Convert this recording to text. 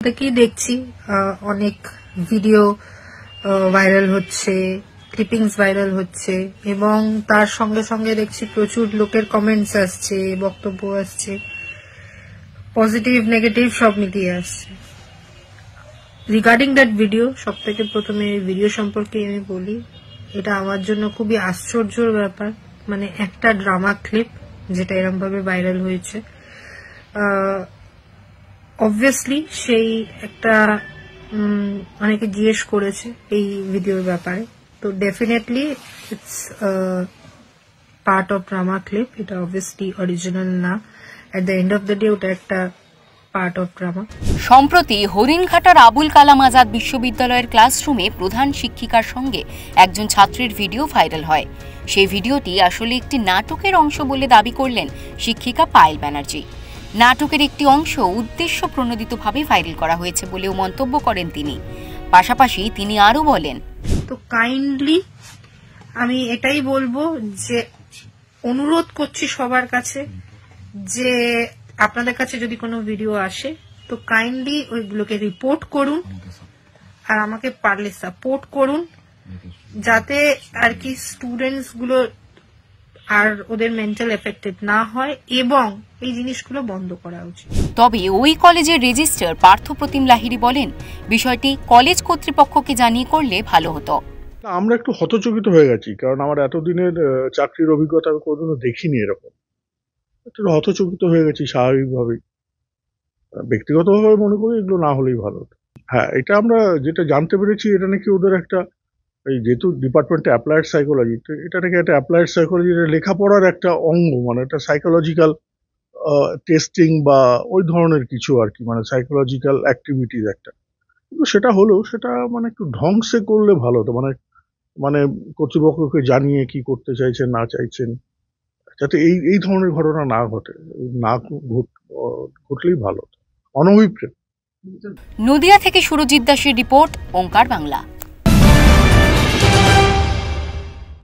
কি দেখছি অনেক ভিডিও ভাইরাল হচ্ছে, ক্লিপিংস ভাইরাল হচ্ছে এবং তার সঙ্গে সঙ্গে দেখছি প্রচুর লোকের কমেন্টস আসছে, বক্তব্য আসছে, পজিটিভ নেগেটিভ সব মিলিয়ে আসছে। রিগার্ডিং দ্যাট ভিডিও, সব থেকে প্রথমে ভিডিও সম্পর্কে আমি বলি, এটা আমার জন্য খুবই আশ্চর্যের ব্যাপার। মানে একটা ড্রামা ক্লিপ যেটা এরকম ভাবে ভাইরাল হয়েছে, অবভিয়াসলি সেই একটা অনেকে জিজ্ঞেস করেছে এই ভিডিওর ব্যাপারে, তো definitely it's part of drama clip. এটা অবভিয়াসলি অরিজিনাল না, at the end of the day ওটা একটা পার্ট অফ ড্রামা। সম্প্রতি হরিণঘাটার আবুল কালাম আজাদ বিশ্ববিদ্যালয়ের ক্লাসরুমে প্রধান শিক্ষিকার সঙ্গে একজন ছাত্রের ভিডিও ভাইরাল হয়। সেই ভিডিওটি আসলে একটি নাটকের অংশ বলে দাবি করলেন শিক্ষিকা পায়েল ব্যানার্জি। নাটকের একটি অংশ উদ্দেশ্য প্রণোদিতভাবে ভাইরাল করা হয়েছে বলেও মন্তব্য করেন তিনি। পাশাপাশি তিনি আরও বলেন, তো কাইন্ডলি আমি এটাই বলবো যে অনুরোধ করছি সবার কাছে যে আপনাদের কাছে যদি কোনো ভিডিও আসে তো কাইন্ডলি ওইগুলোকে রিপোর্ট করুন আর আমাকে পারলে সাপোর্ট করুন, যাতে আর কি স্টুডেন্টস গুলো আর ওদের মেন্টাল এফেক্টেড না হয় এবং এই জিনিসগুলো বন্ধ করা উচিত। তবে ওই কলেজের রেজিস্ট্রার পার্থপ্রতিম লাহিড়ী বলেন, বিষয়টি কলেজ কর্তৃপক্ষকে জানিয়ে করলে ভালো হতো। আমরা একটু হতচকিত হয়ে গেছি, কারণ আমার এতদিনের চাকরির অভিজ্ঞতা আমি কোনোদিনও দেখিনি এরকম। একটু হতচকিত হয়ে গেছি স্বাভাবিকভাবেই। ব্যক্তিগতভাবে মনে করি এগুলো না হলেই ভালো হতো। হ্যাঁ, এটা আমরা যেটা জানতে পেরেছি, এটা নাকি ওদের একটা, এই যেহেতু ডিপার্টমেন্টে অ্যাপ্লায়েড সাইকোলজি, তো এটা নাকি একটা অ্যাপ্লায়েড সাইকোলজির লেখাপড়ার একটা অঙ্গ, মানে একটা সাইকোলজিক্যাল টেস্টিং বা ওই ধরনের কিছু আর কি, মানে সাইকোলজিক্যাল অ্যাক্টিভিটিস একটা। কিন্তু সেটা হলেও সেটা মানে একটু ঢংসে করলে ভালো হতো, মানে মানে কর্তৃপক্ষকে জানিয়ে কি করতে চাইছেন না চাইছেন, যাতে এই ধরনের ঘটনা না ঘটে, না ঘটলেই ভালো হতো। অনভিপ্রেত। নদিয়া থেকে সুরজিৎ দাসের রিপোর্ট, ওঙ্কার বাংলা।